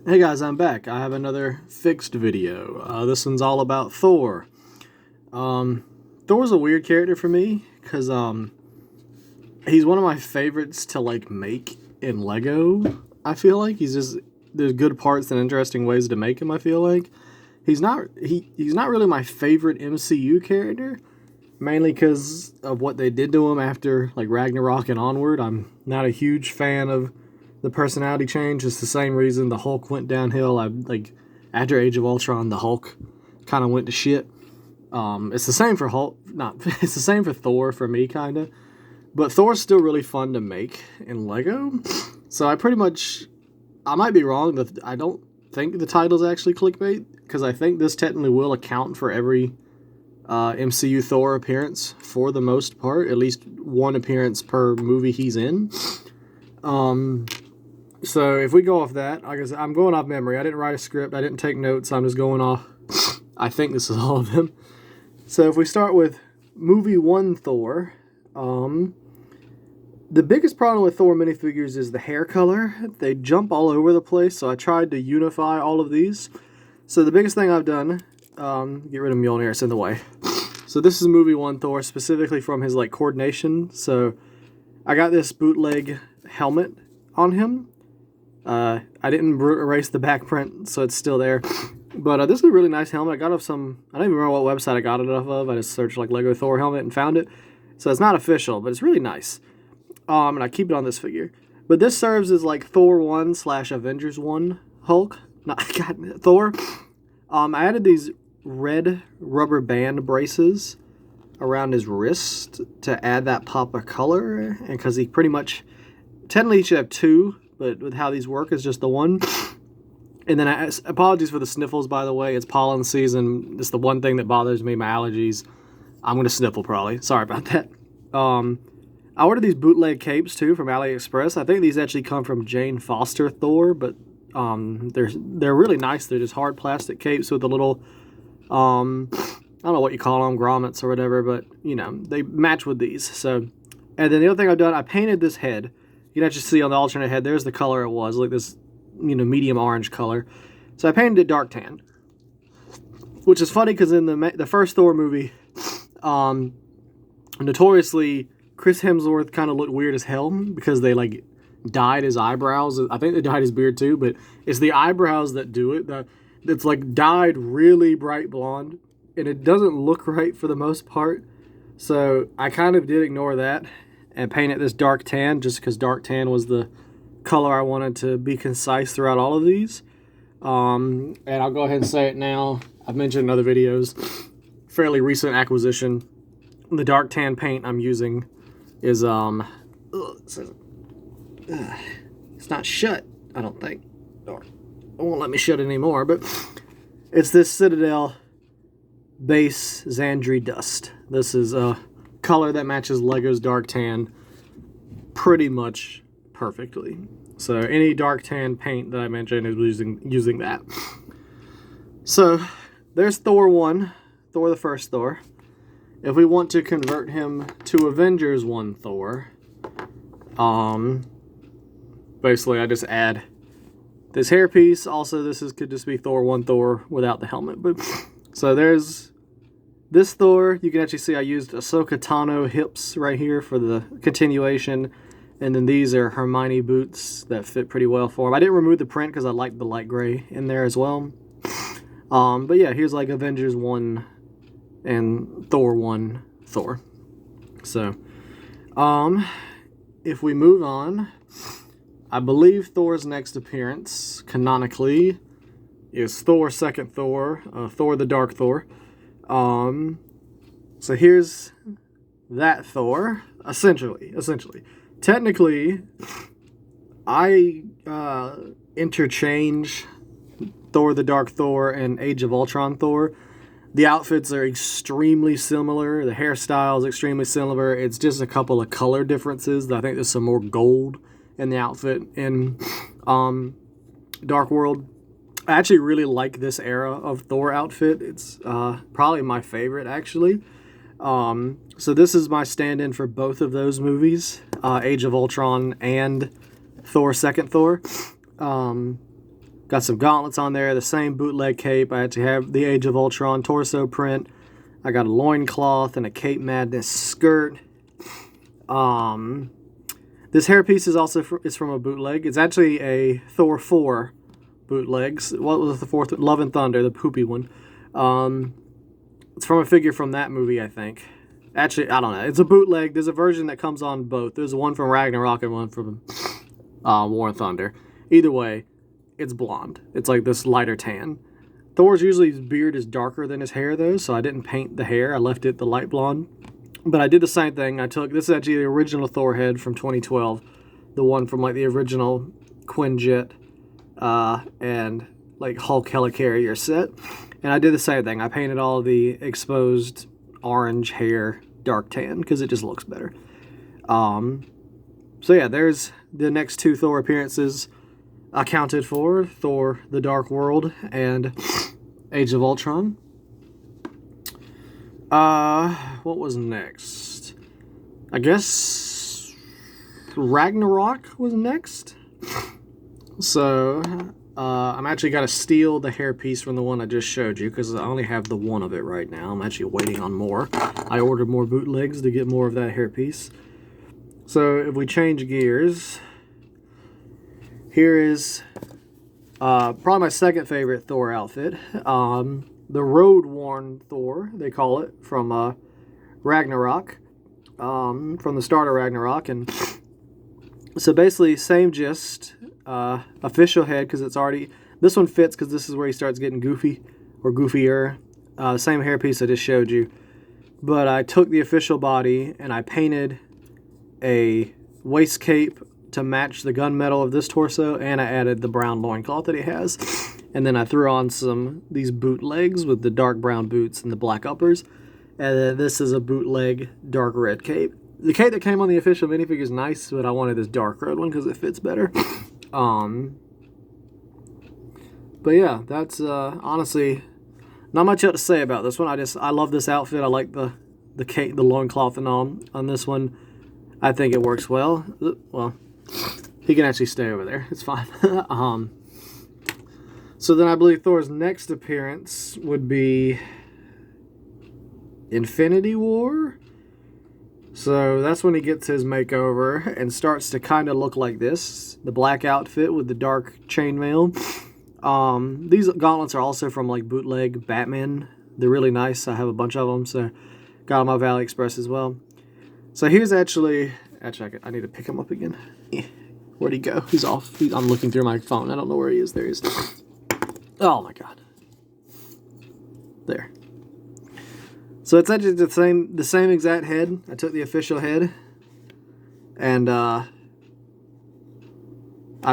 Hey guys, I'm back. I have another fixed video. This one's all about Thor. Thor's a weird character for me because he's one of my favorites to make in Lego. I feel like there's good parts and interesting ways to make him. I feel like he's not really my favorite MCU character, mainly because of what they did to him after Ragnarok and onward. I'm not a huge fan of the personality change. It's the same reason the Hulk went downhill. After Age of Ultron, the Hulk kind of went to shit. It's the same for Hulk. It's the same for Thor for me, kind of. But Thor's still really fun to make in Lego. So I might be wrong, but I don't think the title's actually clickbait, because I think this technically will account for every MCU Thor appearance for the most part. At least one appearance per movie he's in. So if we go off that, like I said, I'm going off memory. I didn't write a script. I didn't take notes. I'm just going off. I think this is all of them. So if we start with movie 1 Thor, the biggest problem with Thor minifigures is the hair color. They jump all over the place, so I tried to unify all of these. So the biggest thing I've done, get rid of Mjolnir, it's in the way. So this is movie 1 Thor, specifically from his coordination. So I got this bootleg helmet on him. I didn't erase the back print, so it's still there. But this is a really nice helmet. I got it off some, I don't even remember what website I got it off of. I just searched Lego Thor helmet and found it. So it's not official, but it's really nice. And I keep it on this figure. But this serves as Thor 1 / Avengers 1 Hulk. Thor. I added these red rubber band braces around his wrist to add that pop of color. And because he pretty much, technically he should have 2, but with how these work, it's just the 1. And then apologies for the sniffles, by the way. It's pollen season. It's the one thing that bothers me, my allergies. I'm going to sniffle probably. Sorry about that. I ordered these bootleg capes too from AliExpress. I think these actually come from Jane Foster Thor, but they're really nice. They're just hard plastic capes with a little, I don't know what you call them, grommets or whatever, but they match with these. So, and then the other thing I've done, I painted this head. You can actually see on the alternate head, there's the color it was, this, medium orange color. So I painted it dark tan, which is funny because in the first Thor movie, notoriously, Chris Hemsworth kind of looked weird as hell because they dyed his eyebrows. I think they dyed his beard too, but it's the eyebrows that do it. It's dyed really bright blonde, and it doesn't look right for the most part. So I kind of did ignore that and painted this dark tan just because dark tan was the color I wanted to be concise throughout all of these. And I'll go ahead and say it now. I've mentioned in other videos, fairly recent acquisition. The dark tan paint I'm using is it's not shut, I don't think. Or it won't let me shut it anymore, but it's this Citadel base Xandri dust. This is a color that matches Lego's dark tan pretty much perfectly. So any dark tan paint that I mentioned is using that. So there's Thor 1, Thor the first Thor. If we want to convert him to Avengers 1 Thor, basically I just add this hairpiece. Also, could just be Thor 1 Thor without the helmet. But so there's this Thor. You can actually see I used Ahsoka Tano hips right here for the continuation. And then these are Hermione boots that fit pretty well for him. I didn't remove the print because I like the light gray in there as well. But yeah, here's Avengers 1 and Thor 1 Thor. So, if we move on, I believe Thor's next appearance, canonically, is Thor 2nd Thor, Thor the Dark Thor. So here's that Thor, essentially. Technically, I interchange Thor the Dark Thor and Age of Ultron Thor. The outfits are extremely similar. The hairstyle is extremely similar. It's just a couple of color differences. I think there's some more gold in the outfit in Dark World. I actually really like this era of Thor outfit. It's probably my favorite, actually. So this is my stand-in for both of those movies, Age of Ultron and Thor 2nd Thor. Got some gauntlets on there, the same bootleg cape. I actually have the Age of Ultron torso print. I got a loincloth and a Cape Madness skirt. This hairpiece is also from a bootleg. It's actually a Thor 4 bootlegs. What was the fourth? Love and Thunder, the poopy one. It's from a figure from that movie, I think. Actually, I don't know. It's a bootleg. There's a version that comes on both. There's one from Ragnarok and one from War and Thunder. Either way, it's blonde. It's like this lighter tan. Thor's usually his beard is darker than his hair, though, so I didn't paint the hair. I left it the light blonde. But I did the same thing. This is actually the original Thor head from 2012. The one from like the original Quinjet and like Hulk Helicarrier set. And I did the same thing. I painted all the exposed orange hair dark tan because it just looks better. So yeah, there's the next two Thor appearances accounted for. Thor the Dark World and Age of Ultron. What was next? I guess Ragnarok was next. So, I'm actually got to steal the hairpiece from the one I just showed you because I only have the one of it right now. I'm actually waiting on more. I ordered more bootlegs to get more of that hairpiece. So, if we change gears, here is probably my second favorite Thor outfit. The road-worn Thor, they call it, from Ragnarok, from the start of Ragnarok. And so basically, same gist, official head, because it's already, this one fits because this is where he starts getting goofy, or goofier. Same hairpiece I just showed you. But I took the official body, and I painted a waist cape to match the gunmetal of this torso, and I added the brown loincloth that he has. And then I threw on these bootlegs with the dark brown boots and the black uppers. And then this is a bootleg dark red cape. The cape that came on the official minifigure is nice, but I wanted this dark red one because it fits better. But yeah, that's honestly not much else to say about this one. I love this outfit. I like the cape, the loincloth and all on this one. I think it works well. Well, he can actually stay over there. It's fine. So then I believe Thor's next appearance would be Infinity War. So that's when he gets his makeover and starts to kind of look like this. The black outfit with the dark chainmail. These gauntlets are also from like bootleg Batman. They're really nice. I have a bunch of them, so got them off AliExpress as well. So here's actually I need to pick him up again. Where'd he go? He's off. I'm looking through my phone. I don't know where he is. There he is. Oh my god. There. So it's actually the same exact head. I took the official head and I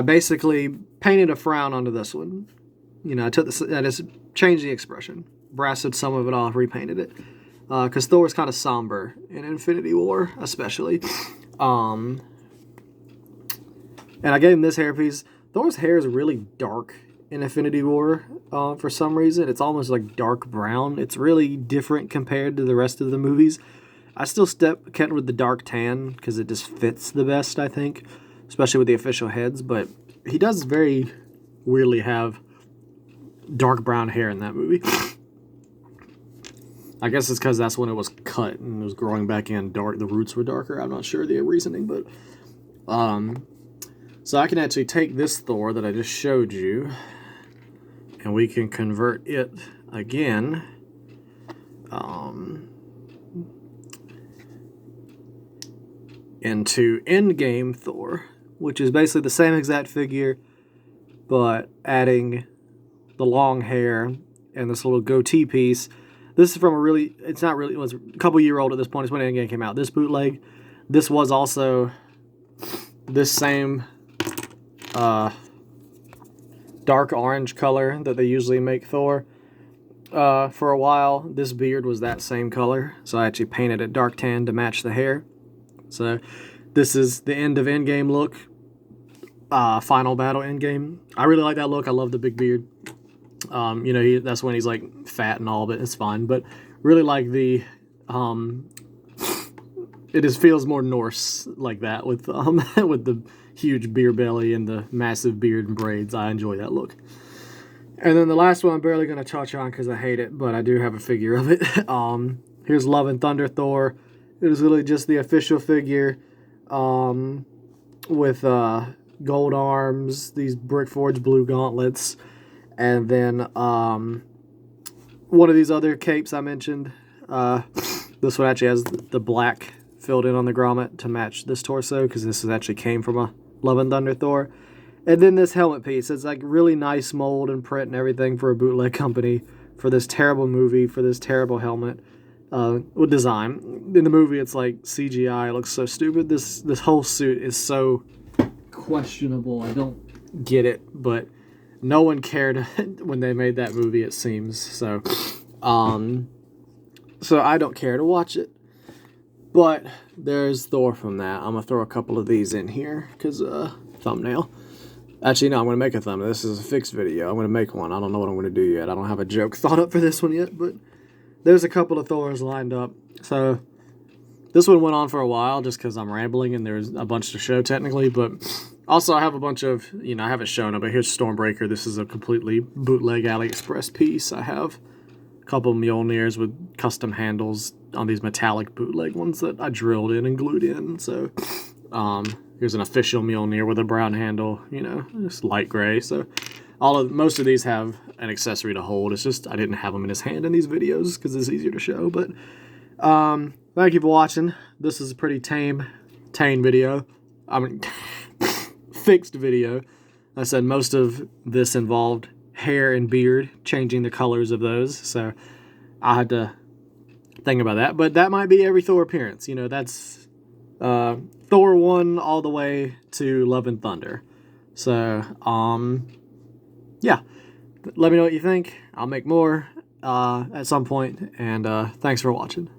basically painted a frown onto this one. You know, I just changed the expression. Brassed some of it off, repainted it. Because Thor's kind of somber in Infinity War, especially. And I gave him this hairpiece. Thor's hair is really dark in Infinity War for some reason. It's almost like dark brown. It's really different compared to the rest of the movies. I still kept with the dark tan because it just fits the best, I think, especially with the official heads. But he does very weirdly have dark brown hair in that movie. I guess it's because that's when it was cut and it was growing back in dark. The roots were darker. I'm not sure the reasoning, but so I can actually take this Thor that I just showed you, and we can convert it again. Into Endgame Thor, which is basically the same exact figure, but adding the long hair and this little goatee piece. This is from it was a couple year old at this point. It's when Endgame came out. This bootleg, this was also this same dark orange color that they usually make Thor. For a while, this beard was that same color, so I actually painted it dark tan to match the hair. So this is the end of Endgame look. Final battle Endgame. I really like that look. I love the big beard. You know, that's when he's like fat and all, but it's fine. But really like the it just feels more Norse like that with with the huge beer belly and the massive beard and braids. I enjoy that look. And then the last one I'm barely going to touch on because I hate it, but I do have a figure of it. Here's Love and Thunder Thor. It is really just the official figure with gold arms, these brick forged blue gauntlets, and then one of these other capes I mentioned. This one actually has the black filled in on the grommet to match this torso, because this actually came from a Love and Thunder Thor. And then this helmet piece. It's like really nice mold and print and everything for a bootleg company for this terrible movie, for this terrible helmet with design. In the movie, it's like CGI. It looks so stupid. This whole suit is so questionable. I don't get it, but no one cared when they made that movie, it seems. So I don't care to watch it. But there's Thor from that. I'm going to throw a couple of these in here because thumbnail. Actually, no, I'm going to make a thumbnail. This is a fixed video. I'm going to make one. I don't know what I'm going to do yet. I don't have a joke thought up for this one yet, but there's a couple of Thors lined up. So this one went on for a while just because I'm rambling and there's a bunch to show technically, but also I have a bunch of, I haven't shown it, but here's Stormbreaker. This is a completely bootleg AliExpress piece. I have a couple of Mjolnirs with custom handles on these metallic bootleg ones that I drilled in and glued in. So here's an official Mjolnir with a brown handle, just light gray. So most of these have an accessory to hold. It's just I didn't have them in his hand in these videos because it's easier to show. But thank you for watching. This is a pretty tame video. I mean, fixed video. I said most of this involved hair and beard, changing the colors of those. So I had to think about that. But that might be every Thor appearance. That's Thor 1 all the way to Love and Thunder. So, yeah. Let me know what you think. I'll make more at some point. And thanks for watching.